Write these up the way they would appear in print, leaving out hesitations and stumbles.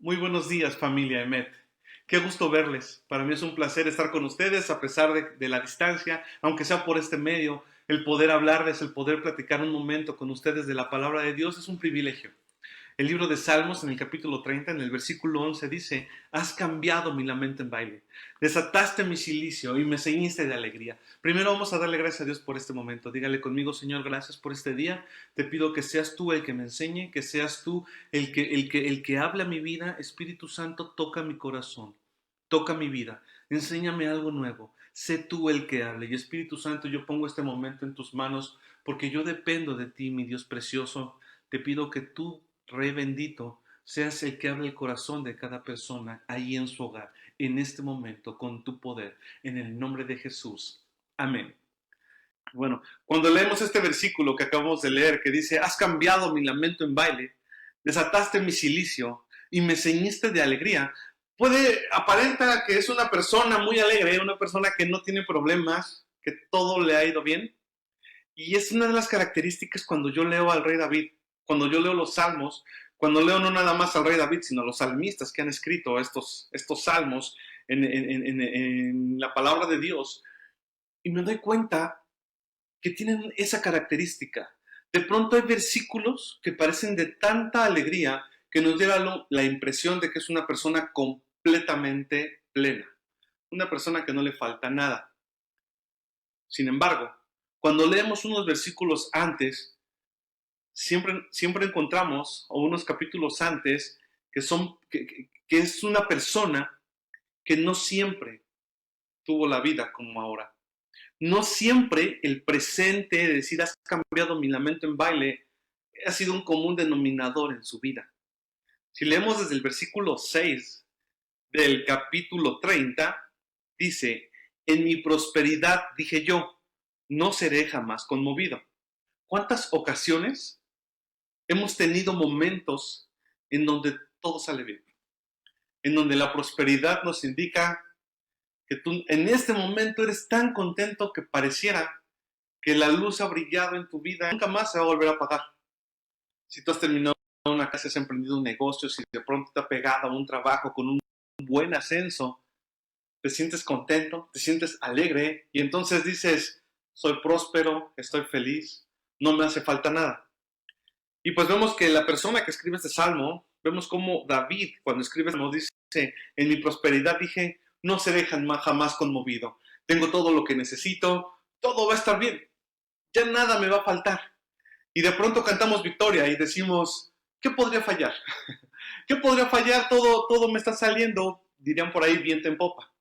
Muy buenos días, familia Emet. Qué gusto verles. Para mí es un placer estar con ustedes a pesar de la distancia, aunque sea por este medio. El poder hablarles, el poder platicar un momento con ustedes de la palabra de Dios es un privilegio. El libro de Salmos, en el capítulo 30, en el versículo 11, dice: Has cambiado mi lamento en baile, desataste mi cilicio y me ceñiste de alegría. Primero vamos a darle gracias a Dios por este momento. Dígale conmigo: Señor, gracias por este día. Te pido que seas tú el que me enseñe, que seas tú el que habla mi vida. Espíritu Santo, toca mi corazón, toca mi vida, enséñame algo nuevo. Sé tú el que hable. Y Espíritu Santo, yo pongo este momento en tus manos porque yo dependo de ti, mi Dios precioso. Te pido que tú, Rey bendito, seas el que hable el corazón de cada persona ahí en su hogar, en este momento, con tu poder, en el nombre de Jesús. Amén. Bueno, cuando leemos este versículo que acabamos de leer, que dice: Has cambiado mi lamento en baile, desataste mi cilicio y me ceñiste de alegría, aparenta que es una persona muy alegre, una persona que no tiene problemas, que todo le ha ido bien. Y es una de las características cuando yo leo al rey David, cuando yo leo los salmos, cuando leo no nada más al rey David, sino a los salmistas que han escrito estos salmos en la palabra de Dios, y me doy cuenta que tienen esa característica. De pronto hay versículos que parecen de tanta alegría que nos diera la impresión de que es una persona completamente plena, una persona que no le falta nada. Sin embargo, cuando leemos unos versículos antes, siempre encontramos, o unos capítulos antes, que es una persona que no siempre tuvo la vida como ahora. No siempre el presente, de decir has cambiado mi lamento en baile, ha sido un común denominador en su vida. Si leemos desde el versículo 6 del capítulo 30, dice: En mi prosperidad dije yo, no seré jamás conmovido. ¿Cuántas ocasiones hemos tenido momentos en donde todo sale bien? En donde la prosperidad nos indica que tú en este momento eres tan contento que pareciera que la luz ha brillado en tu vida, nunca más se va a volver a apagar. Si tú has terminado una casa, has emprendido un negocio, si de pronto te ha pegado a un trabajo con un buen ascenso, te sientes contento, te sientes alegre y entonces dices: soy próspero, estoy feliz, no me hace falta nada. Y pues vemos que la persona que escribe este salmo, vemos como David, cuando escribe este salmo, dice: en mi prosperidad dije, no seré jamás conmovido. Tengo todo lo que necesito, todo va a estar bien, ya nada me va a faltar. Y de pronto cantamos victoria y decimos: ¿qué podría fallar? ¿Qué podría fallar? Todo me está saliendo, dirían por ahí, viento en popa.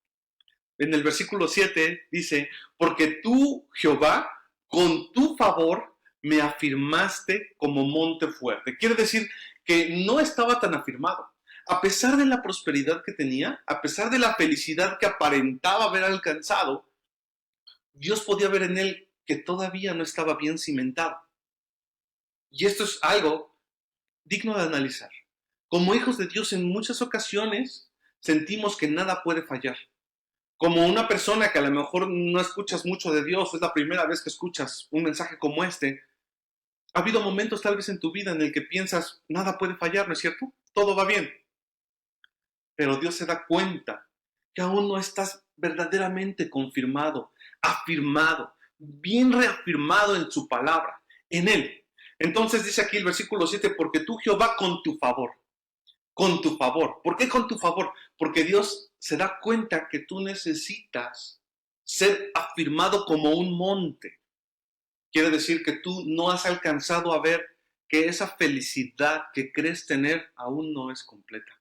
En el versículo 7 dice: porque tú, Jehová, con tu favor me afirmaste como monte fuerte. Quiere decir que no estaba tan afirmado. A pesar de la prosperidad que tenía, a pesar de la felicidad que aparentaba haber alcanzado, Dios podía ver en él que todavía no estaba bien cimentado. Y esto es algo digno de analizar. Como hijos de Dios, en muchas ocasiones sentimos que nada puede fallar. Como una persona que a lo mejor no escuchas mucho de Dios, es la primera vez que escuchas un mensaje como este, ha habido momentos tal vez en tu vida en el que piensas: nada puede fallar, ¿no es cierto? Todo va bien. Pero Dios se da cuenta que aún no estás verdaderamente confirmado, afirmado, bien reafirmado en su palabra, en Él. Entonces dice aquí el versículo 7: porque tú, Jehová, con tu favor. Con tu favor. ¿Por qué con tu favor? Porque Dios se da cuenta que tú necesitas ser afirmado como un monte. Quiere decir que tú no has alcanzado a ver que esa felicidad que crees tener aún no es completa.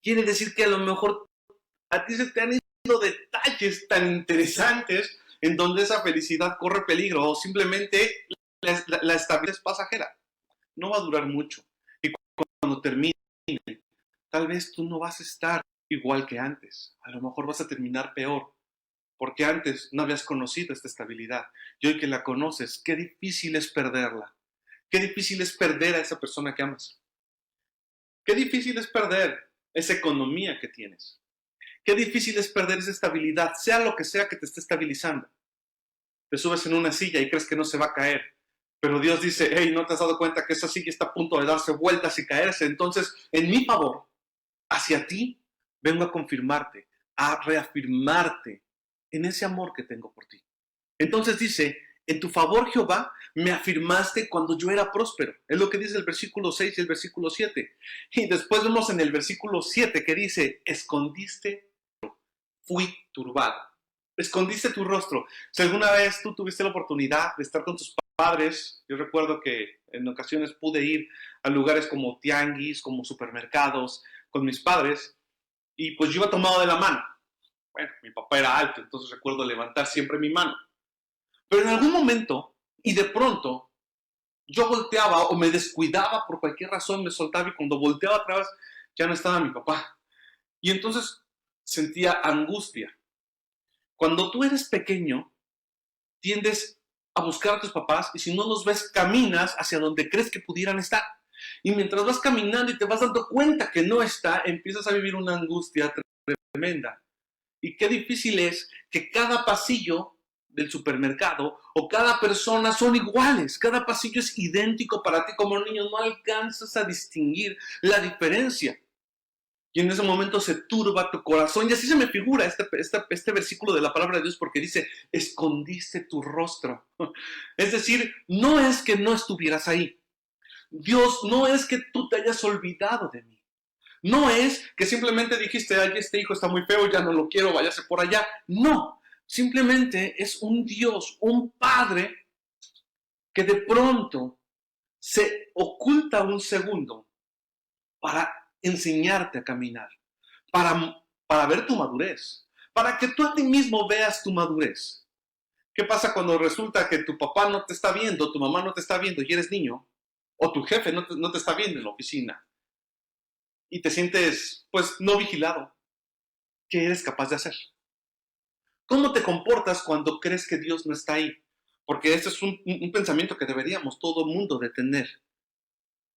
Quiere decir que a lo mejor a ti se te han ido detalles tan interesantes en donde esa felicidad corre peligro, o simplemente la estabilidad es pasajera. No va a durar mucho. Y cuando termine, tal vez tú no vas a estar igual que antes. A lo mejor vas a terminar peor, porque antes no habías conocido esta estabilidad. Y hoy que la conoces, qué difícil es perderla. Qué difícil es perder a esa persona que amas. Qué difícil es perder esa economía que tienes. Qué difícil es perder esa estabilidad, sea lo que sea que te esté estabilizando. Te subes en una silla y crees que no se va a caer, pero Dios dice: hey, ¿no te has dado cuenta que esa silla está a punto de darse vueltas y caerse? Entonces, en mi favor, hacia ti vengo a confirmarte, a reafirmarte en ese amor que tengo por ti. Entonces dice, en tu favor, Jehová, me afirmaste cuando yo era próspero. Es lo que dice el versículo 6 y el versículo 7. Y después vemos en el versículo 7 que dice, escondiste, fui turbado. Escondiste tu rostro. Si alguna vez tú tuviste la oportunidad de estar con tus padres, yo recuerdo que en ocasiones pude ir a lugares como tianguis, como supermercados, con mis padres, y pues yo iba tomado de la mano. Bueno, mi papá era alto, entonces recuerdo levantar siempre mi mano. Pero en algún momento, y de pronto, yo volteaba o me descuidaba por cualquier razón, me soltaba y cuando volteaba atrás ya no estaba mi papá. Y entonces sentía angustia. Cuando tú eres pequeño, tiendes a buscar a tus papás y si no los ves, caminas hacia donde crees que pudieran estar. Y mientras vas caminando y te vas dando cuenta que no está, empiezas a vivir una angustia tremenda. Y qué difícil es que cada pasillo del supermercado o cada persona son iguales, cada pasillo es idéntico para ti como niño, no alcanzas a distinguir la diferencia. Y en ese momento se turba tu corazón. Y así se me figura este versículo de la palabra de Dios porque dice, escondiste tu rostro. Es decir, no es que no estuvieras ahí. Dios, no es que tú te hayas olvidado de mí. No es que simplemente dijiste, ay, este hijo está muy feo, ya no lo quiero, váyase por allá. No, simplemente es un Dios, un Padre que de pronto se oculta un segundo para enseñarte a caminar, para ver tu madurez, para que tú a ti mismo veas tu madurez. ¿Qué pasa cuando resulta que tu papá no te está viendo, tu mamá no te está viendo y eres niño? O tu jefe no te está viendo en la oficina y te sientes, pues, no vigilado. ¿Qué eres capaz de hacer? ¿Cómo te comportas cuando crees que Dios no está ahí? Porque este es un pensamiento que deberíamos todo mundo de tener.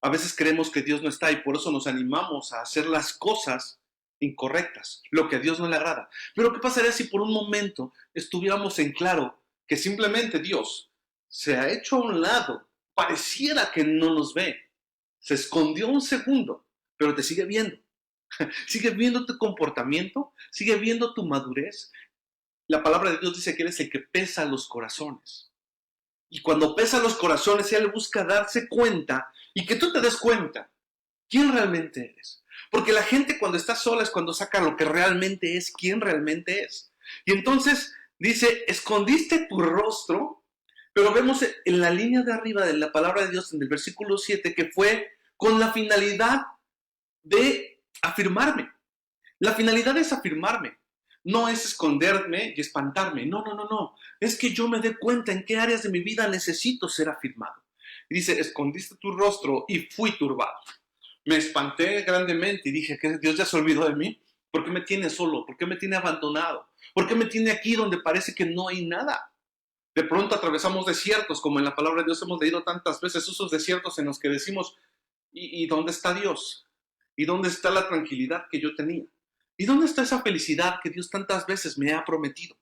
A veces creemos que Dios no está y por eso nos animamos a hacer las cosas incorrectas, lo que a Dios no le agrada. Pero ¿qué pasaría si por un momento estuviéramos en claro que simplemente Dios se ha hecho a un lado, pareciera que no nos ve, se escondió un segundo, pero te sigue viendo? Sigue viendo tu comportamiento, sigue viendo tu madurez. La palabra de Dios dice que Él es el que pesa los corazones. Y cuando pesa los corazones, Él busca darse cuenta y que tú te des cuenta quién realmente eres. Porque la gente cuando está sola es cuando saca lo que realmente es, quién realmente es. Y entonces dice, escondiste tu rostro, pero vemos en la línea de arriba de la palabra de Dios, en el versículo 7, que fue con la finalidad de afirmarme. La finalidad es afirmarme. No es esconderme y espantarme. No, no, no, no. Es que yo me dé cuenta en qué áreas de mi vida necesito ser afirmado. Y dice, escondiste tu rostro y fui turbado. Me espanté grandemente y dije, ¿que Dios ya se olvidó de mí? ¿Por qué me tiene solo? ¿Por qué me tiene abandonado? ¿Por qué me tiene aquí donde parece que no hay nada? De pronto atravesamos desiertos, como en la palabra de Dios hemos leído tantas veces, esos desiertos en los que decimos, ¿y dónde está Dios? ¿Y dónde está la tranquilidad que yo tenía? ¿Y dónde está esa felicidad que Dios tantas veces me ha prometido?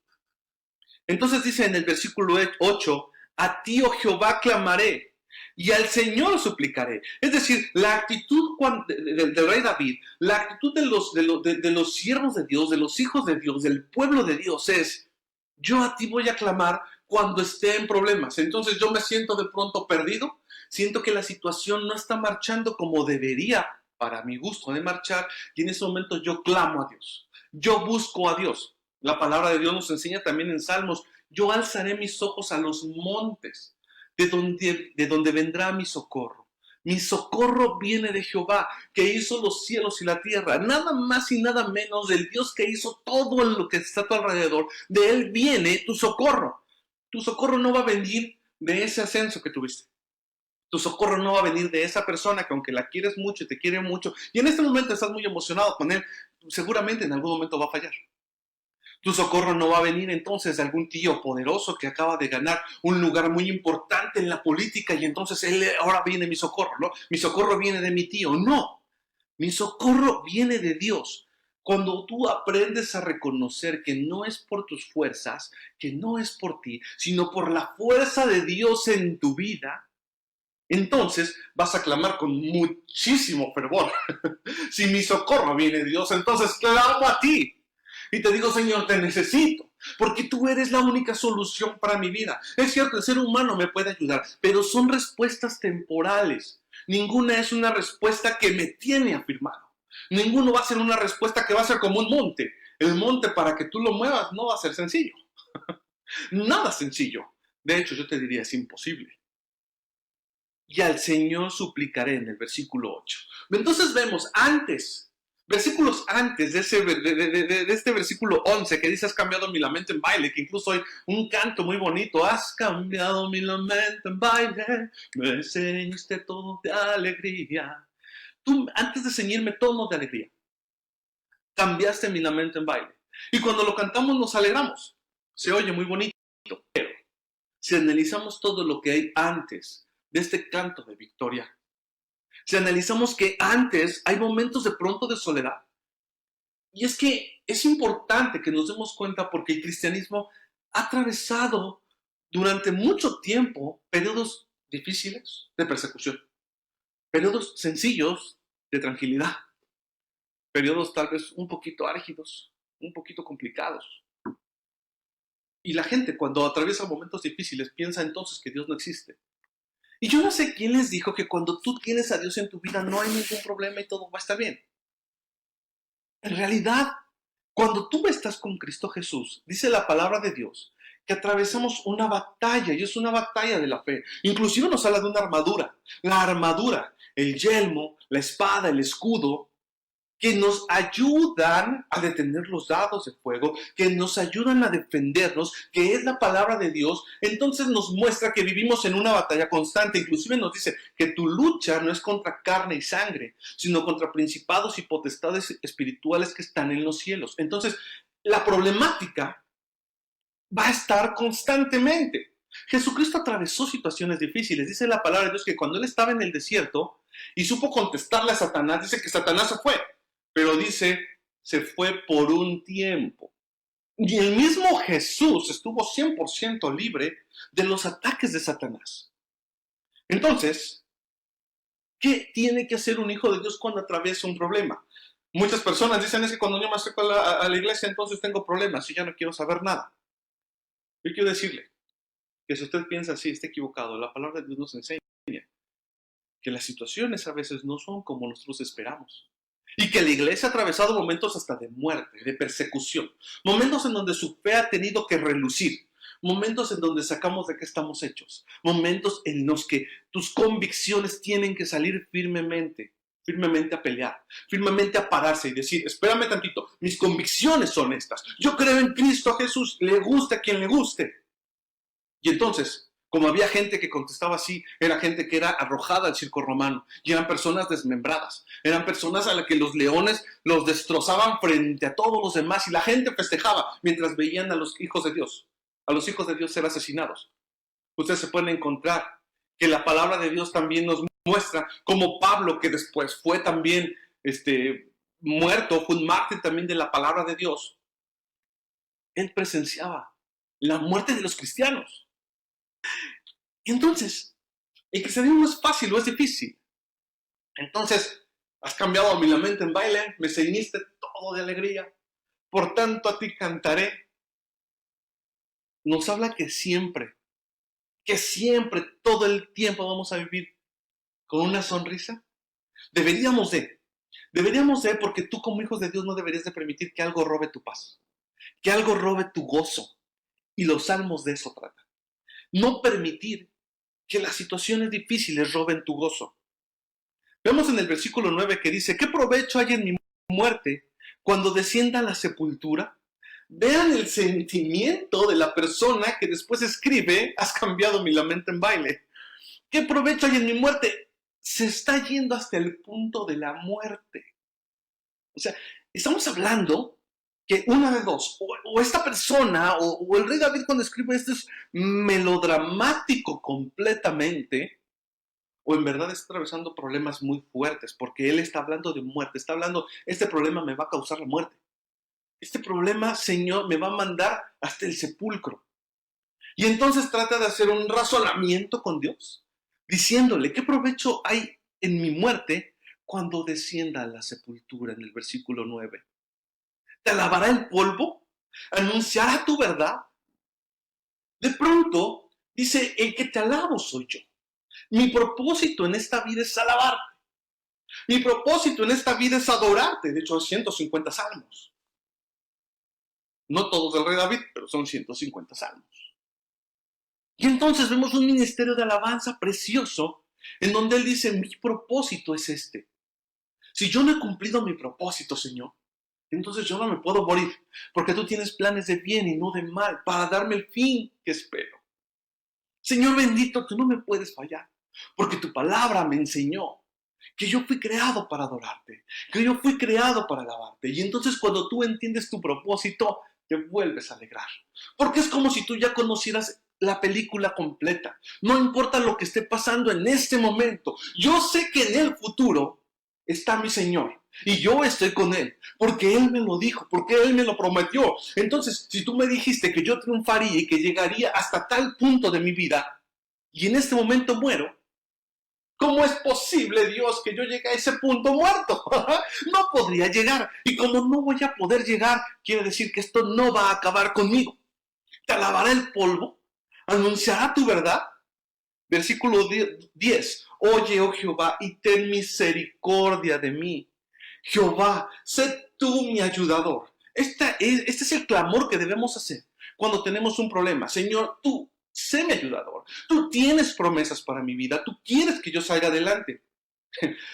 Entonces dice en el versículo 8, a ti, oh Jehová, clamaré y al Señor suplicaré. Es decir, la actitud del rey David, la actitud de los siervos de Dios, de los hijos de Dios, del pueblo de Dios es, yo a ti voy a clamar cuando esté en problemas. Entonces yo me siento de pronto perdido, siento que la situación no está marchando como debería para mi gusto de marchar y en ese momento yo clamo a Dios. Yo busco a Dios. La palabra de Dios nos enseña también en Salmos, yo alzaré mis ojos a los montes, de donde vendrá mi socorro. Mi socorro viene de Jehová, que hizo los cielos y la tierra. Nada más y nada menos del Dios que hizo todo lo que está a tu alrededor. De Él viene tu socorro. Tu socorro no va a venir de ese ascenso que tuviste. Tu socorro no va a venir de esa persona que aunque la quieres mucho y te quiere mucho, y en este momento estás muy emocionado con él, seguramente en algún momento va a fallar. Tu socorro no va a venir entonces de algún tío poderoso que acaba de ganar un lugar muy importante en la política y entonces ahora viene mi socorro, ¿no? Mi socorro viene de mi tío. No, mi socorro viene de Dios. Cuando tú aprendes a reconocer que no es por tus fuerzas, que no es por ti, sino por la fuerza de Dios en tu vida, entonces vas a clamar con muchísimo fervor. Si mi socorro viene de Dios, entonces clamo a ti. Y te digo, Señor, te necesito, porque tú eres la única solución para mi vida. Es cierto, el ser humano me puede ayudar, pero son respuestas temporales. Ninguna es una respuesta que me tiene afirmado. Ninguno va a ser una respuesta que va a ser como un monte. El monte, para que tú lo muevas, no va a ser sencillo. Nada sencillo. De hecho, yo te diría, es imposible. Y al Señor suplicaré en el versículo 8. Entonces vemos versículos antes de este versículo 11 que dice: has cambiado mi lamento en baile, que incluso hay un canto muy bonito: has cambiado mi lamento en baile, me enseñaste todo de alegría. Tú, antes de ceñirme tono de alegría, cambiaste mi lamento en baile. Y cuando lo cantamos nos alegramos. Se oye muy bonito, pero si analizamos todo lo que hay antes de este canto de victoria, si analizamos que antes hay momentos de pronto de soledad, y es que es importante que nos demos cuenta, porque el cristianismo ha atravesado durante mucho tiempo periodos difíciles de persecución, periodos sencillos de tranquilidad, periodos tal vez un poquito álgidos, un poquito complicados. Y la gente, cuando atraviesa momentos difíciles, piensa entonces que Dios no existe. Y yo no sé quién les dijo que cuando tú tienes a Dios en tu vida no hay ningún problema y todo va a estar bien. En realidad, cuando tú estás con Cristo Jesús, dice la palabra de Dios que atravesamos una batalla, y es una batalla de la fe. Inclusive nos habla de una armadura. La armadura, el yelmo, la espada, el escudo, que nos ayudan a detener los dardos de fuego, que nos ayudan a defendernos, que es la palabra de Dios. Entonces nos muestra que vivimos en una batalla constante. Inclusive nos dice que tu lucha no es contra carne y sangre, sino contra principados y potestades espirituales que están en los cielos. Entonces, la problemática va a estar constantemente. Jesucristo atravesó situaciones difíciles. Dice la palabra de Dios que cuando él estaba en el desierto y supo contestarle a Satanás, dice que Satanás se fue. Pero dice, se fue por un tiempo. Y el mismo Jesús estuvo 100% libre de los ataques de Satanás. Entonces, ¿qué tiene que hacer un hijo de Dios cuando atraviesa un problema? Muchas personas dicen: es que cuando yo me acerco a la iglesia, entonces tengo problemas y ya no quiero saber nada. Yo quiero decirle que si usted piensa así, está equivocado. La palabra de Dios nos enseña que las situaciones a veces no son como nosotros esperamos. Y que la iglesia ha atravesado momentos hasta de muerte, de persecución. Momentos en donde su fe ha tenido que relucir. Momentos en donde sacamos de qué estamos hechos. Momentos en los que tus convicciones tienen que salir firmemente a pelear, firmemente a pararse y decir: espérame tantito, mis convicciones son estas. Yo creo en Cristo Jesús, le guste a quien le guste. Y entonces, como había gente que contestaba así, era gente que era arrojada al circo romano, y eran personas desmembradas, eran personas a las que los leones los destrozaban frente a todos los demás, y la gente festejaba mientras veían a los hijos de Dios ser asesinados. Ustedes se pueden encontrar que la palabra de Dios también nos muestra como Pablo, que después fue también muerto, fue un mártir también de la palabra de Dios, él presenciaba la muerte de los cristianos. Y entonces, el cristianismo no es fácil o es difícil. Entonces, has cambiado mi lamento en baile, me ceñiste todo de alegría, por tanto a ti cantaré. Nos habla que siempre, todo el tiempo vamos a vivir con una sonrisa. Deberíamos de, porque tú como hijos de Dios no deberías de permitir que algo robe tu paz, que algo robe tu gozo. Y los salmos de eso tratan. No permitir que las situaciones difíciles roben tu gozo. Vemos en el versículo 9 que dice: ¿qué provecho hay en mi muerte cuando descienda a la sepultura? Vean el sentimiento de la persona que después escribe: has cambiado mi lamento en baile. ¿Qué provecho hay en mi muerte? Se está yendo hasta el punto de la muerte. O sea, estamos hablando que una de dos, o esta persona, o el rey David, cuando escribe esto, es melodramático completamente, o en verdad está atravesando problemas muy fuertes, porque él está hablando de muerte, está hablando: este problema me va a causar la muerte. Este problema, Señor, me va a mandar hasta el sepulcro. Y entonces trata de hacer un razonamiento con Dios. diciéndole, ¿qué provecho hay en mi muerte cuando descienda a la sepultura? En el versículo 9. ¿Te alabará el polvo? ¿Anunciará tu verdad? De pronto, dice, el que te alabo soy yo. Mi propósito en esta vida es alabarte. Mi propósito en esta vida es adorarte. De hecho, 150 salmos. No todos del rey David, pero son 150 salmos. Y entonces vemos un ministerio de alabanza precioso en donde él dice, mi propósito es este. Si yo no he cumplido mi propósito, Señor, entonces yo no me puedo morir, porque tú tienes planes de bien y no de mal, para darme el fin que espero. Señor bendito, tú no me puedes fallar, porque tu palabra me enseñó que yo fui creado para adorarte, que yo fui creado para alabarte. Y entonces cuando tú entiendes tu propósito, te vuelves a alegrar. Porque es como si tú ya conocieras la película completa. No importa lo que esté pasando en este momento. Yo sé que en el futuro está mi Señor. Y yo estoy con Él, porque Él me lo dijo, porque Él me lo prometió. Entonces, si tú me dijiste que yo triunfaría y que llegaría hasta tal punto de mi vida, y en este momento muero, ¿cómo es posible, Dios, que yo llegue a ese punto muerto? No podría llegar. Y como no voy a poder llegar, quiere decir que esto no va a acabar conmigo. Te alabará el polvo, anunciará tu verdad. Versículo 10. Oye, oh Jehová, y ten misericordia de mí. Jehová, sé tú mi ayudador. Este es el clamor que debemos hacer cuando tenemos un problema. Señor, tú sé mi ayudador. Tú tienes promesas para mi vida. Tú quieres que yo salga adelante.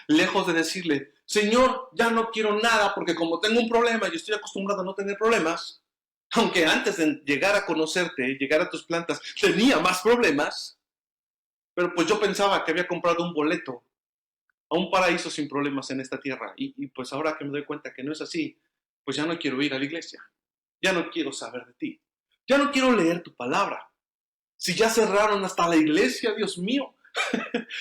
Lejos de decirle, Señor, ya no quiero nada porque como tengo un problema y estoy acostumbrado a no tener problemas, aunque antes de llegar a conocerte, llegar a tus plantas, tenía más problemas, pero pues yo pensaba que había comprado un boleto a un paraíso sin problemas en esta tierra. Y pues ahora que me doy cuenta que no es así, pues ya no quiero ir a la iglesia. Ya no quiero saber de ti. Ya no quiero leer tu palabra. Si ya cerraron hasta la iglesia, Dios mío.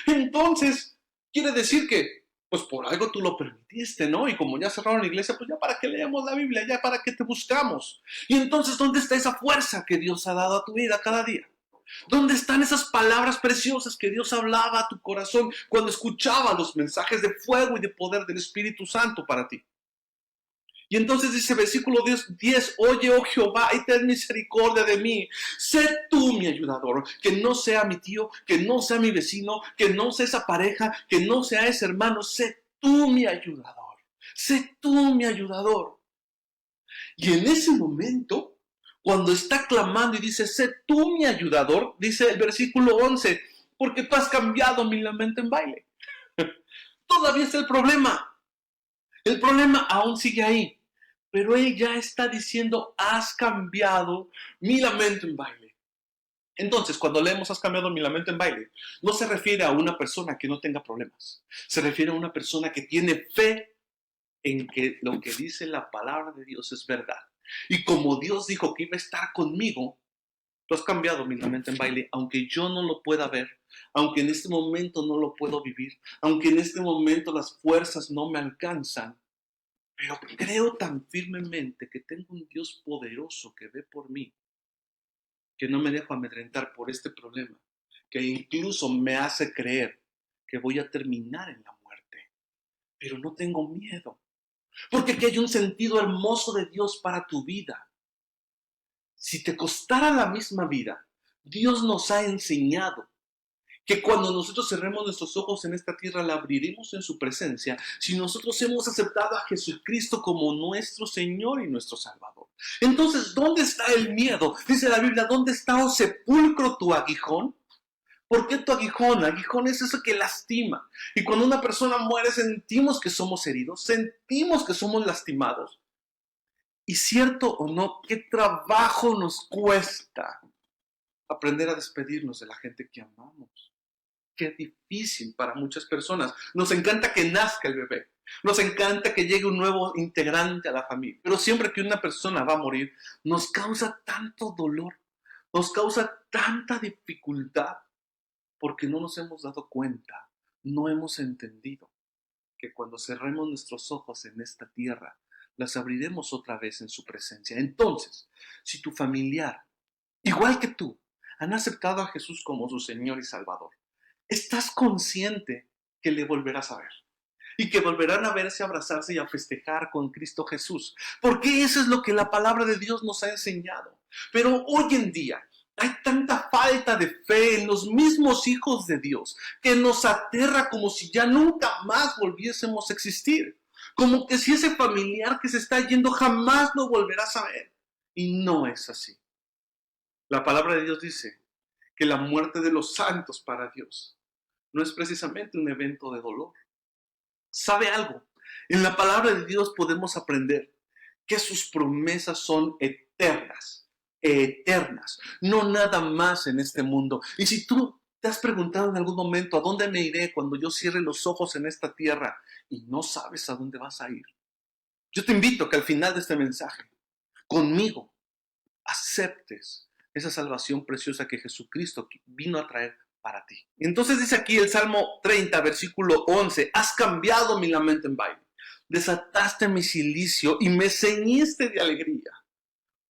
Entonces, quiere decir que, pues por algo tú lo permitiste, ¿no? Y como ya cerraron la iglesia, pues ya para qué leemos la Biblia, ya para qué te buscamos. Y entonces, ¿dónde está esa fuerza que Dios ha dado a tu vida cada día? ¿Dónde están esas palabras preciosas que Dios hablaba a tu corazón cuando escuchaba los mensajes de fuego y de poder del Espíritu Santo para ti? Y entonces dice versículo 10, oye, oh Jehová, y ten misericordia de mí. Sé tú mi ayudador, que no sea mi tío, que no sea mi vecino, que no sea esa pareja, que no sea ese hermano. Sé tú mi ayudador. Sé tú mi ayudador. Y en ese momento, cuando está clamando y dice, sé tú mi ayudador, dice el versículo 11, porque tú has cambiado mi lamento en baile. Todavía es el problema. El problema aún sigue ahí. Pero él ya está diciendo, has cambiado mi lamento en baile. Entonces, cuando leemos has cambiado mi lamento en baile, no se refiere a una persona que no tenga problemas. Se refiere a una persona que tiene fe en que lo que dice la palabra de Dios es verdad. Y como Dios dijo que iba a estar conmigo, tú has cambiado mi lamento en baile, aunque yo no lo pueda ver, aunque en este momento no lo puedo vivir, aunque en este momento las fuerzas no me alcanzan, pero creo tan firmemente que tengo un Dios poderoso que ve por mí, que no me dejo amedrentar por este problema, que incluso me hace creer que voy a terminar en la muerte. Pero no tengo miedo, porque aquí hay un sentido hermoso de Dios para tu vida. Si te costara la misma vida, Dios nos ha enseñado que cuando nosotros cerremos nuestros ojos en esta tierra, la abriremos en su presencia, si nosotros hemos aceptado a Jesucristo como nuestro Señor y nuestro Salvador. Entonces, ¿dónde está el miedo? Dice la Biblia, ¿dónde está, oh sepulcro, tu aguijón? ¿Por qué tu aguijón? Aguijón es eso que lastima. Y cuando una persona muere, sentimos que somos heridos, sentimos que somos lastimados. Y cierto o no, qué trabajo nos cuesta aprender a despedirnos de la gente que amamos. Qué difícil para muchas personas. Nos encanta que nazca el bebé. Nos encanta que llegue un nuevo integrante a la familia. Pero siempre que una persona va a morir, nos causa tanto dolor, nos causa tanta dificultad, porque no nos hemos dado cuenta, no hemos entendido que cuando cerremos nuestros ojos en esta tierra, las abriremos otra vez en su presencia. Entonces, si tu familiar, igual que tú, han aceptado a Jesús como su Señor y Salvador, ¿Estás consciente que le volverás a ver? Y que volverán a verse, a abrazarse y a festejar con Cristo Jesús. Porque eso es lo que la palabra de Dios nos ha enseñado. Pero hoy en día hay tanta falta de fe en los mismos hijos de Dios que nos aterra como si ya nunca más volviésemos a existir. Como que si ese familiar que se está yendo jamás lo volverás a ver. Y no es así. La palabra de Dios dice que la muerte de los santos para Dios no es precisamente un evento de dolor. ¿Sabe algo? En la palabra de Dios podemos aprender que sus promesas son eternas, eternas, no nada más en este mundo. Y si tú te has preguntado en algún momento a dónde me iré cuando yo cierre los ojos en esta tierra y no sabes a dónde vas a ir, yo te invito a que al final de este mensaje, conmigo, aceptes esa salvación preciosa que Jesucristo vino a traer para ti. Entonces dice aquí el Salmo 30, versículo 11, has cambiado mi lamento en baile, desataste mi cilicio y me ceñiste de alegría.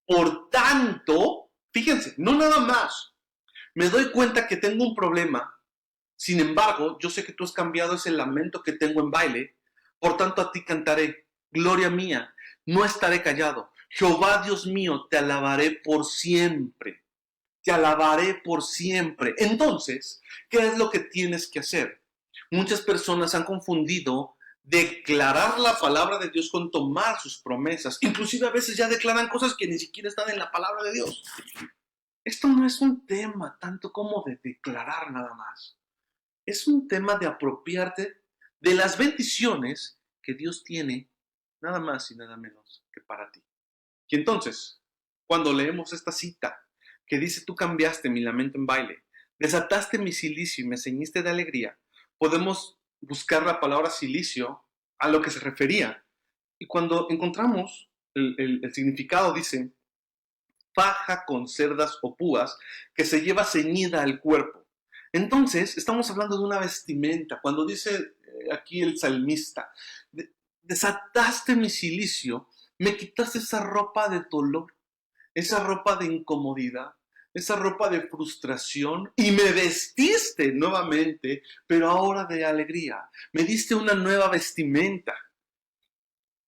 Por tanto, fíjense, no nada más, me doy cuenta que tengo un problema, sin embargo, yo sé que tú has cambiado ese lamento que tengo en baile, por tanto a ti cantaré, gloria mía, no estaré callado. Jehová Dios mío, te alabaré por siempre. Te alabaré por siempre. Entonces, ¿qué es lo que tienes que hacer? Muchas personas han confundido declarar la palabra de Dios con tomar sus promesas. Inclusive a veces ya declaran cosas que ni siquiera están en la palabra de Dios. Esto no es un tema tanto como de declarar nada más. Es un tema de apropiarte de las bendiciones que Dios tiene nada más y nada menos que para ti. Y entonces, cuando leemos esta cita que dice, tú cambiaste mi lamento en baile, desataste mi cilicio y me ceñiste de alegría, podemos buscar la palabra cilicio a lo que se refería. Y cuando encontramos el significado, dice, faja con cerdas o púas que se lleva ceñida al cuerpo. Entonces, estamos hablando de una vestimenta. Cuando dice aquí el salmista, desataste mi cilicio, me quitaste esa ropa de dolor, esa ropa de incomodidad, esa ropa de frustración y me vestiste nuevamente, pero ahora de alegría. Me diste una nueva vestimenta.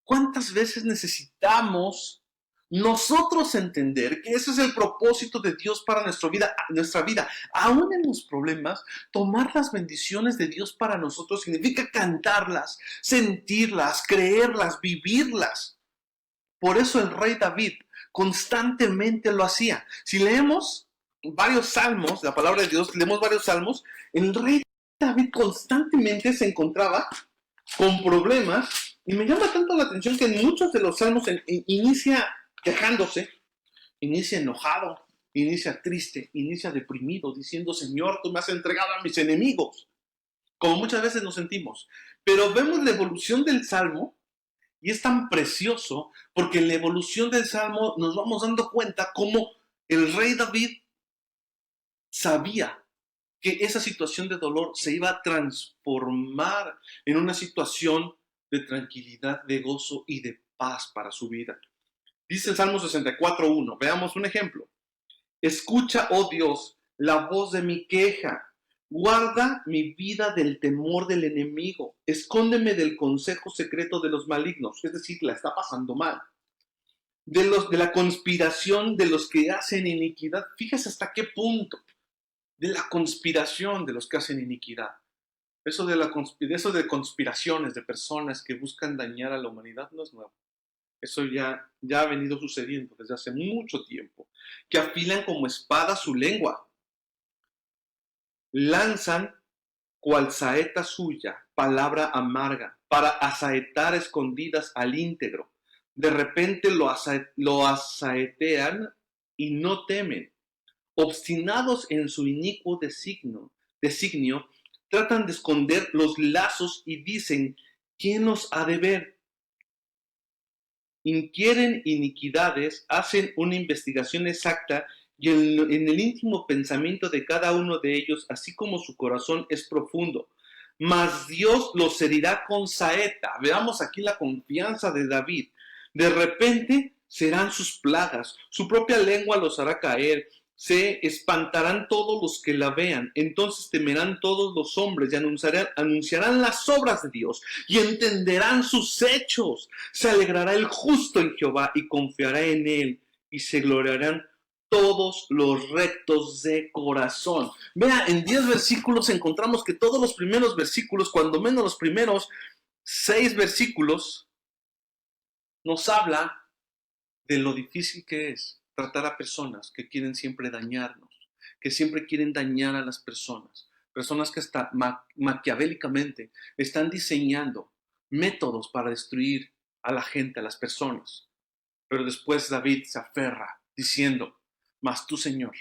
¿Cuántas veces necesitamos nosotros entender que ese es el propósito de Dios para nuestra vida? Aún en los problemas, tomar las bendiciones de Dios para nosotros significa cantarlas, sentirlas, creerlas, vivirlas. Por eso el rey David constantemente lo hacía. Si leemos varios salmos, la palabra de Dios, leemos varios salmos, el rey David constantemente se encontraba con problemas y me llama tanto la atención que en muchos de los salmos inicia quejándose, inicia enojado, inicia triste, inicia deprimido, diciendo, Señor, tú me has entregado a mis enemigos, como muchas veces nos sentimos. Pero vemos la evolución del salmo y es tan precioso porque en la evolución del salmo nos vamos dando cuenta cómo el rey David sabía que esa situación de dolor se iba a transformar en una situación de tranquilidad, de gozo y de paz para su vida. Dice el Salmo 64:1, veamos un ejemplo. Escucha, oh Dios, la voz de mi queja. Guarda mi vida del temor del enemigo. Escóndeme del consejo secreto de los malignos. Es decir, la está pasando mal. De la conspiración de los que hacen iniquidad. Fíjese hasta qué punto. De la conspiración de los que hacen iniquidad. Eso de conspiraciones de personas que buscan dañar a la humanidad no es nuevo. Eso ya ha venido sucediendo desde hace mucho tiempo. Que afilan como espada su lengua. Lanzan cual saeta suya, palabra amarga, para asaetar escondidas al íntegro. De repente lo asaetean y no temen. Obstinados en su inicuo designio, tratan de esconder los lazos y dicen, ¿quién los ha de ver? Inquieren iniquidades, hacen una investigación exacta y en el íntimo pensamiento de cada uno de ellos, así como su corazón es profundo. Mas Dios los herirá con saeta. Veamos aquí la confianza de David. De repente serán sus plagas, su propia lengua los hará caer, Se espantarán todos los que la vean, entonces temerán todos los hombres y anunciarán las obras de Dios y entenderán sus hechos. Se alegrará el justo en Jehová y confiará en él y se gloriarán todos los rectos de corazón. Vea, en 10 versículos encontramos que todos los primeros versículos, cuando menos los primeros 6 versículos, nos habla de lo difícil que es tratar a personas que quieren siempre dañarnos, que siempre quieren dañar a las personas, personas que hasta maquiavélicamente están diseñando métodos para destruir a la gente, a las personas. Pero después David se aferra diciendo, mas tú, Señor,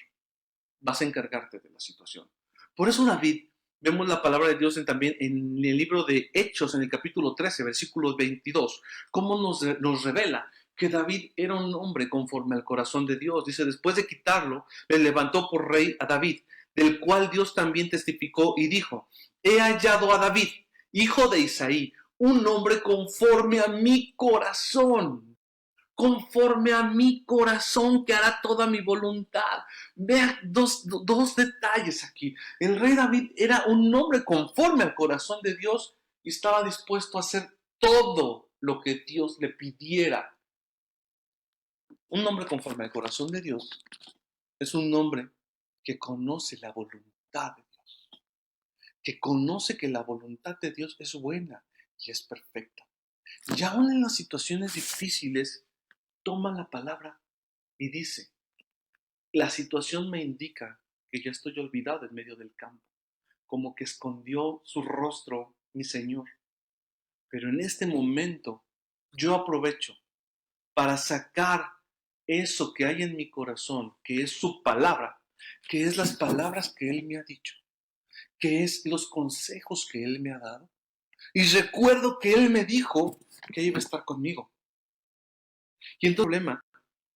vas a encargarte de la situación. Por eso David, vemos la palabra de Dios también en el libro de Hechos, en el capítulo 13, versículo 22, cómo nos revela que David era un hombre conforme al corazón de Dios. Dice, después de quitarlo, le levantó por rey a David, del cual Dios también testificó y dijo, he hallado a David, hijo de Isaí, un hombre conforme a mi corazón, conforme a mi corazón, que hará toda mi voluntad. Vea dos detalles aquí. El rey David era un hombre conforme al corazón de Dios y estaba dispuesto a hacer todo lo que Dios le pidiera. Un hombre conforme al corazón de Dios es un hombre que conoce la voluntad de Dios, que conoce que la voluntad de Dios es buena y es perfecta. Y aún en las situaciones difíciles, toma la palabra y dice, la situación me indica que ya estoy olvidado en medio del campo, como que escondió su rostro mi Señor. Pero en este momento yo aprovecho para sacar eso que hay en mi corazón, que es su palabra, que es las palabras que Él me ha dicho, que es los consejos que Él me ha dado. Y recuerdo que Él me dijo que iba a estar conmigo. Y el problema,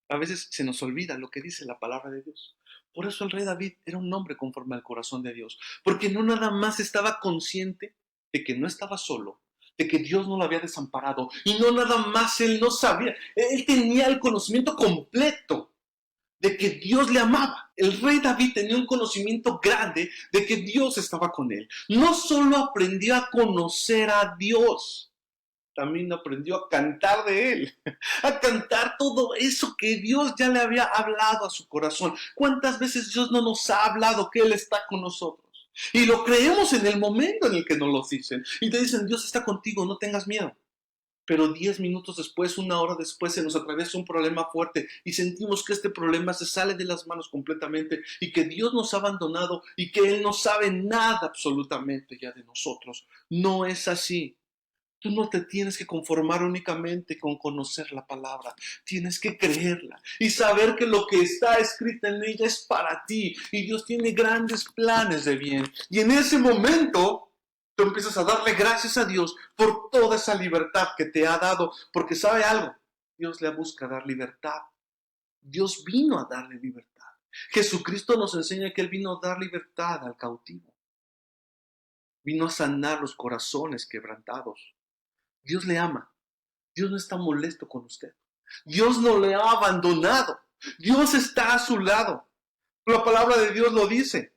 a veces se nos olvida lo que dice la palabra de Dios. Por eso el rey David era un hombre conforme al corazón de Dios, porque no nada más estaba consciente de que no estaba solo, de que Dios no lo había desamparado, y no nada más él no sabía, él tenía el conocimiento completo de que Dios le amaba. El rey David tenía un conocimiento grande de que Dios estaba con él. No solo aprendió a conocer a Dios, también aprendió a cantar de Él, a cantar todo eso que Dios ya le había hablado a su corazón. ¿Cuántas veces Dios no nos ha hablado que Él está con nosotros? Y lo creemos en el momento en el que nos lo dicen. Y te dicen, Dios está contigo, no tengas miedo. Pero 10 minutos después, 1 hora después, se nos atraviesa un problema fuerte y sentimos que este problema se sale de las manos completamente y que Dios nos ha abandonado y que Él no sabe nada absolutamente ya de nosotros. No es así. Tú no te tienes que conformar únicamente con conocer la palabra, tienes que creerla y saber que lo que está escrito en ella es para ti y Dios tiene grandes planes de bien. Y en ese momento tú empiezas a darle gracias a Dios por toda esa libertad que te ha dado, porque sabe algo, Dios le busca dar libertad. Dios vino a darle libertad. Jesucristo nos enseña que Él vino a dar libertad al cautivo. Vino a sanar los corazones quebrantados. Dios le ama. Dios no está molesto con usted. Dios no le ha abandonado. Dios está a su lado. La palabra de Dios lo dice.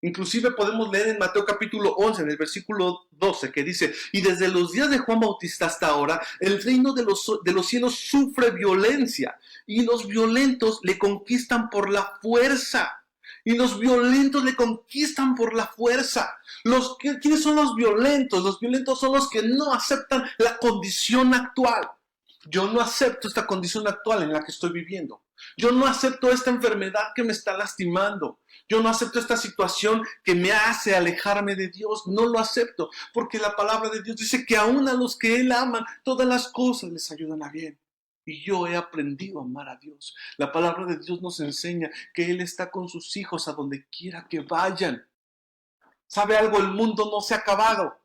Inclusive podemos leer en Mateo capítulo 11, en el versículo 12, que dice, y desde los días de Juan Bautista hasta ahora, el reino de los cielos sufre violencia, y los violentos le conquistan por la fuerza. Y los violentos le conquistan por la fuerza. ¿Quiénes son los violentos? Los violentos son los que no aceptan la condición actual. Yo no acepto esta condición actual en la que estoy viviendo. Yo no acepto esta enfermedad que me está lastimando. Yo no acepto esta situación que me hace alejarme de Dios. No lo acepto, porque la palabra de Dios dice que aún a los que Él ama, todas las cosas les ayudan a bien. Y yo he aprendido a amar a Dios. La palabra de Dios nos enseña que Él está con sus hijos a donde quiera que vayan. ¿Sabe algo? El mundo no se ha acabado.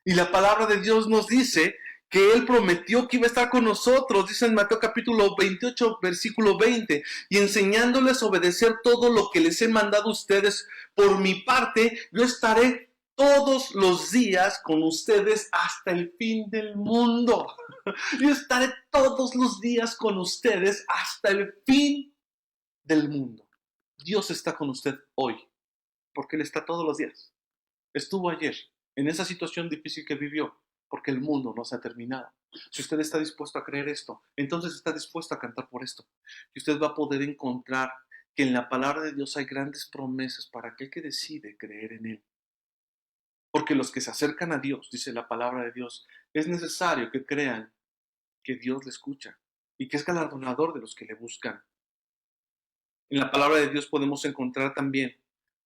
Y la palabra de Dios nos dice que Él prometió que iba a estar con nosotros, dice en Mateo capítulo 28, versículo 20, y enseñándoles a obedecer todo lo que les he mandado a ustedes. Por mi parte, yo estaré todos los días con ustedes hasta el fin del mundo. Yo estaré todos los días con ustedes hasta el fin del mundo. Dios está con usted hoy, porque Él está todos los días. Estuvo ayer en esa situación difícil que vivió, porque el mundo no se ha terminado. Si usted está dispuesto a creer esto, entonces está dispuesto a cantar por esto. Y usted va a poder encontrar que en la palabra de Dios hay grandes promesas para aquel que decide creer en Él. Porque los que se acercan a Dios, dice la palabra de Dios, es necesario que crean que Dios le escucha y que es galardonador de los que le buscan. En la palabra de Dios podemos encontrar también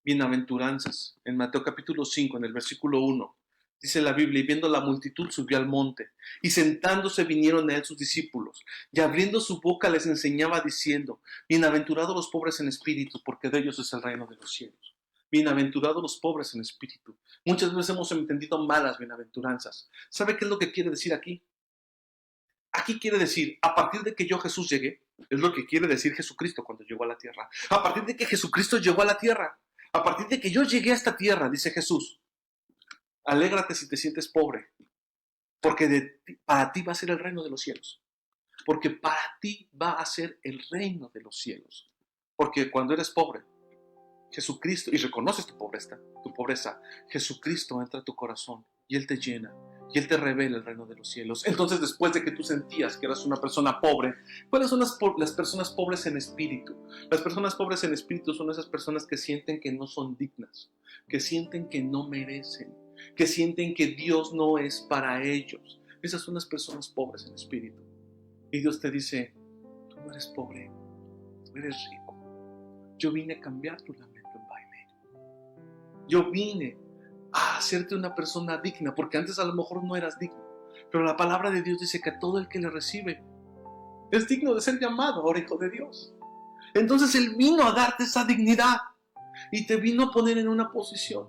bienaventuranzas. En Mateo capítulo 5, en el versículo 1, dice la Biblia, y viendo la multitud subió al monte, y sentándose vinieron a él sus discípulos, y abriendo su boca les enseñaba diciendo, bienaventurados los pobres en espíritu, porque de ellos es el reino de los cielos. Bienaventurados los pobres en espíritu. Muchas veces hemos entendido malas bienaventuranzas. ¿Sabe qué es lo que quiere decir aquí? Aquí quiere decir, a partir de que yo Jesús llegué, es lo que quiere decir Jesucristo cuando llegó a la tierra. A partir de que Jesucristo llegó a la tierra, a partir de que yo llegué a esta tierra, dice Jesús, alégrate si te sientes pobre, porque para ti va a ser el reino de los cielos. Porque para ti va a ser el reino de los cielos. Porque cuando eres pobre, Jesucristo, y reconoces tu pobreza, Jesucristo entra a tu corazón y Él te llena. Y Él te revela el reino de los cielos. Entonces, después de que tú sentías que eras una persona pobre, ¿cuáles son las personas pobres en espíritu? Las personas pobres en espíritu son esas personas que sienten que no son dignas, que sienten que no merecen, que sienten que Dios no es para ellos. Esas son las personas pobres en espíritu. Y Dios te dice, tú no eres pobre, tú eres rico. Yo vine a cambiar tu lamento en baile. Yo vine a hacerte una persona digna, porque antes a lo mejor no eras digno. Pero la palabra de Dios dice que todo el que le recibe es digno de ser llamado ahora hijo de Dios. Entonces Él vino a darte esa dignidad y te vino a poner en una posición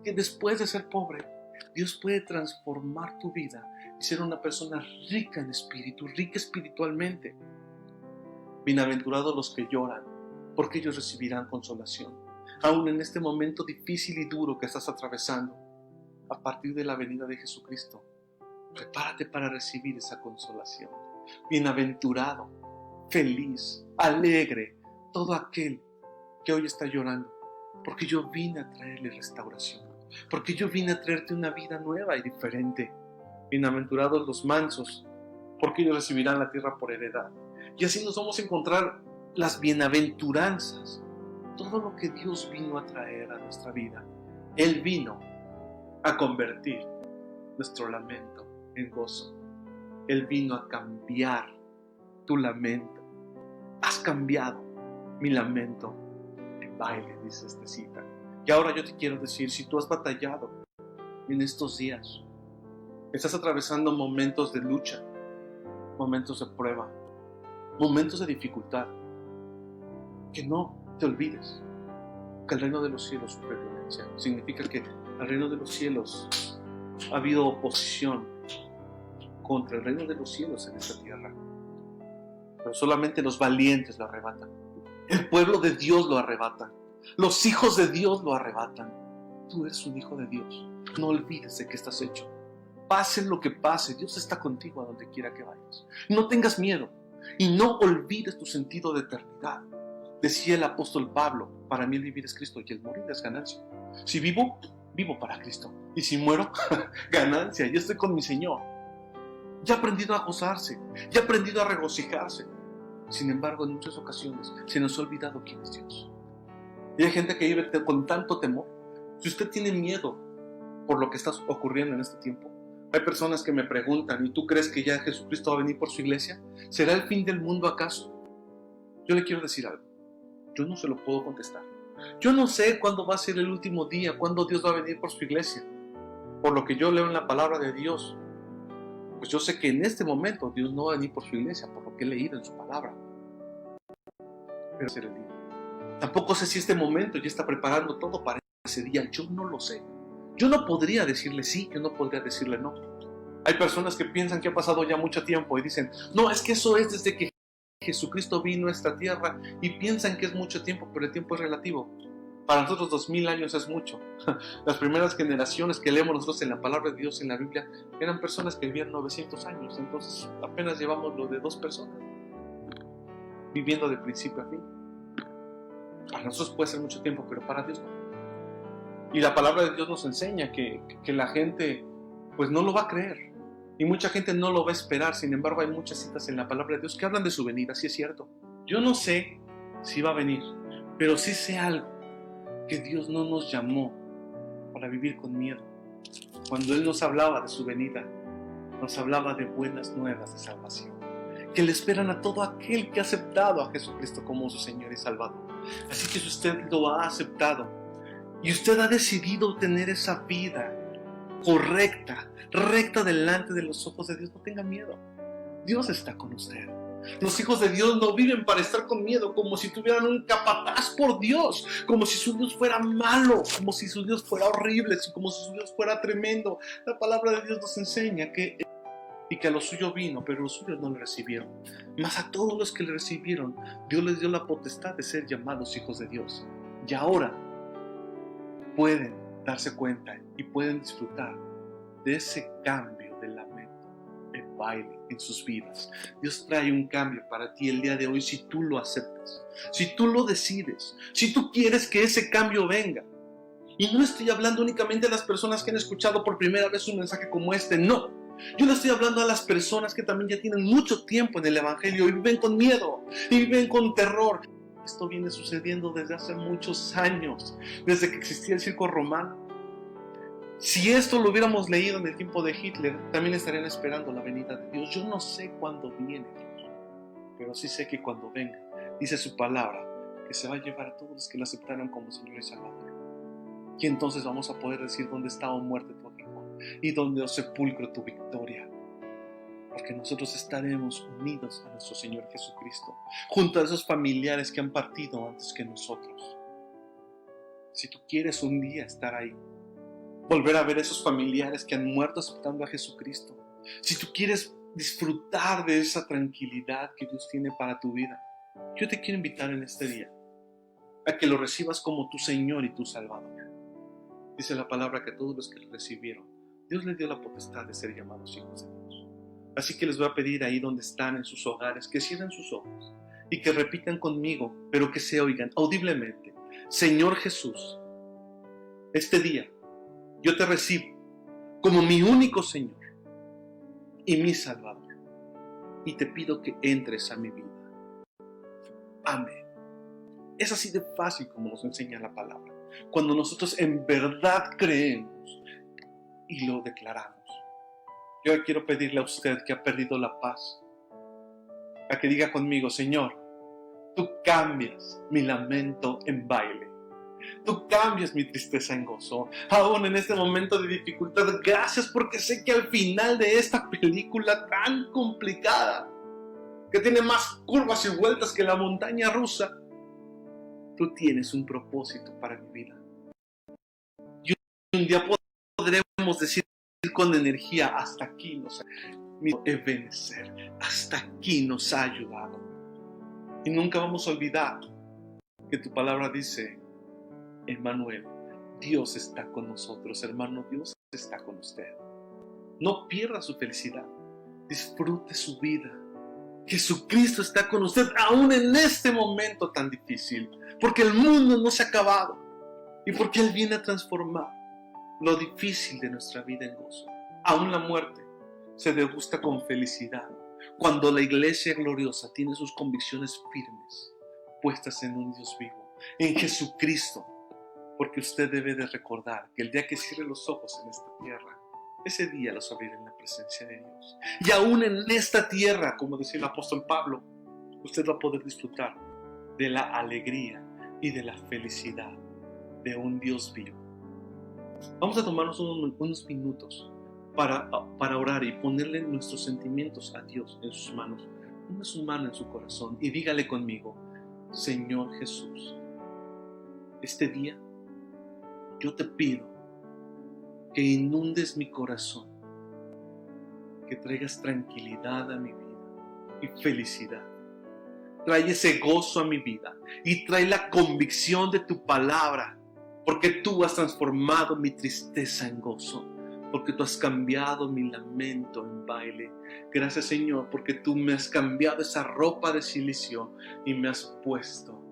que después de ser pobre, Dios puede transformar tu vida y ser una persona rica en espíritu, rica espiritualmente. Bienaventurados los que lloran, porque ellos recibirán consolación. Aún en este momento difícil y duro que estás atravesando, a partir de la venida de Jesucristo, prepárate para recibir esa consolación. Bienaventurado, feliz, alegre, todo aquel que hoy está llorando, porque yo vine a traerle restauración, porque yo vine a traerte una vida nueva y diferente. Bienaventurados los mansos, porque ellos recibirán la tierra por heredad. Y así nos vamos a encontrar las bienaventuranzas, todo lo que Dios vino a traer a nuestra vida. Él vino a convertir nuestro lamento en gozo. Él vino a cambiar tu lamento. Has cambiado mi lamento en baile, dice esta cita. Y ahora yo te quiero decir, si tú has batallado en estos días, estás atravesando momentos de lucha, momentos de prueba, momentos de dificultad, que no te olvides que el reino de los cielos sufre violencia. Significa que al reino de los cielos ha habido oposición contra el reino de los cielos en esta tierra. Pero solamente los valientes lo arrebatan. El pueblo de Dios lo arrebata. Los hijos de Dios lo arrebatan. Tú eres un hijo de Dios. No olvides de qué estás hecho. Pase lo que pase, Dios está contigo a donde quiera que vayas. No tengas miedo y no olvides tu sentido de eternidad. Decía el apóstol Pablo, para mí el vivir es Cristo y el morir es ganancia. Si vivo, vivo para Cristo. Y si muero, ganancia. Yo estoy con mi Señor. Ya ha aprendido a gozarse, ya ha aprendido a regocijarse. Sin embargo, en muchas ocasiones se nos ha olvidado quién es Dios. Y hay gente que vive con tanto temor. Si usted tiene miedo por lo que está ocurriendo en este tiempo, hay personas que me preguntan, ¿y tú crees que ya Jesucristo va a venir por su iglesia? ¿Será el fin del mundo acaso? Yo le quiero decir algo. Yo no se lo puedo contestar. Yo no sé cuándo va a ser el último día, cuándo Dios va a venir por su iglesia. Por lo que yo leo en la palabra de Dios, pues yo sé que en este momento Dios no va a venir por su iglesia, por lo que he leído en su palabra. Pero será el día. Tampoco sé si este momento ya está preparando todo para ese día. Yo no lo sé. Yo no podría decirle sí, yo no podría decirle no. Hay personas que piensan que ha pasado ya mucho tiempo y dicen, no, es que eso es desde que Jesucristo vino a esta tierra, y piensan que es mucho tiempo, pero el tiempo es relativo. Para nosotros 2000 años es mucho. Las primeras generaciones que leemos nosotros en la palabra de Dios en la Biblia eran personas que vivían 900 años, entonces apenas llevamos lo de 2 personas viviendo de principio a fin. Para nosotros puede ser mucho tiempo, pero para Dios no. Y la palabra de Dios nos enseña que la gente pues no lo va a creer. Y mucha gente no lo va a esperar. Sin embargo, hay muchas citas en la palabra de Dios que hablan de su venida, sí es cierto. Yo no sé si va a venir, pero sí sé algo, que Dios no nos llamó para vivir con miedo. Cuando Él nos hablaba de su venida, nos hablaba de buenas nuevas de salvación, que le esperan a todo aquel que ha aceptado a Jesucristo como su Señor y Salvador. Así que si usted lo ha aceptado y usted ha decidido tener esa vida correcta, recta delante de los ojos de Dios, no tenga miedo. Dios está con usted. Los hijos de Dios no viven para estar con miedo, como si tuvieran un capataz por Dios, como si su Dios fuera malo, como si su Dios fuera horrible, como si su Dios fuera tremendo. La palabra de Dios nos enseña que a lo suyo vino, pero los suyos no le recibieron. Mas a todos los que le recibieron, Dios les dio la potestad de ser llamados hijos de Dios. Y ahora pueden darse cuenta y pueden disfrutar de ese cambio de lamento en baile en sus vidas. Dios trae un cambio para ti el día de hoy si tú lo aceptas, si tú lo decides, si tú quieres que ese cambio venga. Y no estoy hablando únicamente a las personas que han escuchado por primera vez un mensaje como este, no. Yo le estoy hablando a las personas que también ya tienen mucho tiempo en el Evangelio y viven con miedo, y viven con terror. Esto viene sucediendo desde hace muchos años, desde que existía el circo romano. Si esto lo hubiéramos leído en el tiempo de Hitler, también estarían esperando la venida de Dios. Yo no sé cuándo viene Dios, pero sí sé que cuando venga, dice su palabra, que se va a llevar a todos los que lo aceptaron como Señor y Salvador. Y entonces vamos a poder decir dónde está, oh muerte, tu aguijón, y dónde, oh sepulcro, tu victoria. Porque nosotros estaremos unidos a nuestro Señor Jesucristo, junto a esos familiares que han partido antes que nosotros. Si tú quieres un día estar ahí, volver a ver a esos familiares que han muerto aceptando a Jesucristo, si tú quieres disfrutar de esa tranquilidad que Dios tiene para tu vida, yo te quiero invitar en este día a que lo recibas como tu Señor y tu Salvador. Dice la palabra que a todos los que lo recibieron, Dios les dio la potestad de ser llamados hijos de Dios. Así que les voy a pedir ahí donde están en sus hogares, que cierren sus ojos y que repitan conmigo, pero que se oigan audiblemente: Señor Jesús, este día yo te recibo como mi único Señor y mi Salvador, y te pido que entres a mi vida. Amén. Es así de fácil como nos enseña la palabra, cuando nosotros en verdad creemos y lo declaramos. Yo quiero pedirle a usted que ha perdido la paz, a que diga conmigo: Señor, tú cambias mi lamento en baile. Tú cambias mi tristeza en gozo. Aún en este momento de dificultad, gracias, porque sé que al final de esta película tan complicada, que tiene más curvas y vueltas que la montaña rusa, tú tienes un propósito para mi vida. Y un día podremos decir con energía: hasta aquí nos ha Ebenezer, hasta aquí nos ha ayudado. Y nunca vamos a olvidar que tu palabra dice: Emmanuel, Dios está con nosotros. Hermano, Dios está con usted. No pierda su felicidad, disfrute su vida. Jesucristo está con usted aún en este momento tan difícil, porque el mundo no se ha acabado y porque Él viene a transformar lo difícil de nuestra vida en gozo. Aún la muerte se degusta con felicidad cuando la iglesia gloriosa tiene sus convicciones firmes puestas en un Dios vivo, en Jesucristo. Porque usted debe de recordar que el día que cierre los ojos en esta tierra, ese día los abrirá en la presencia de Dios. Y aún en esta tierra, como decía el apóstol Pablo, usted va a poder disfrutar de la alegría y de la felicidad de un Dios vivo. Vamos a tomarnos unos minutos para orar y ponerle nuestros sentimientos a Dios en sus manos. Ponga su mano en su corazón y dígale conmigo: Señor Jesús, este día yo te pido que inundes mi corazón, que traigas tranquilidad a mi vida y felicidad. Trae ese gozo a mi vida y trae la convicción de tu palabra, porque tú has transformado mi tristeza en gozo, porque tú has cambiado mi lamento en baile. Gracias, Señor, porque tú me has cambiado esa ropa de silicio y me has puesto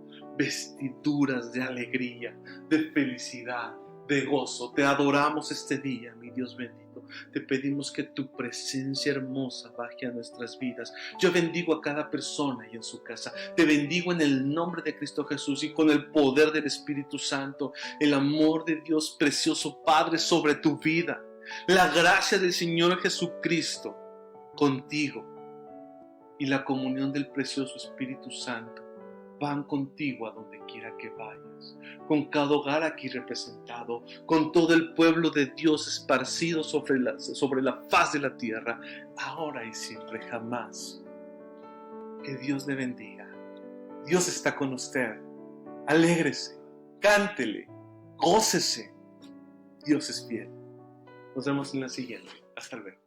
vestiduras de alegría, de felicidad, de gozo. Te adoramos este día, mi Dios bendito. Te pedimos que tu presencia hermosa baje a nuestras vidas. Yo bendigo a cada persona y en su casa. Te bendigo en el nombre de Cristo Jesús y con el poder del Espíritu Santo. El amor de Dios precioso, Padre, sobre tu vida. La gracia del Señor Jesucristo contigo y la comunión del precioso Espíritu Santo van contigo a donde quiera que vayas, con cada hogar aquí representado, con todo el pueblo de Dios esparcido sobre la faz de la tierra, ahora y siempre, jamás. Que Dios le bendiga. Dios está con usted. Alégrese, cántele, gócese. Dios es fiel. Nos vemos en la siguiente. Hasta luego.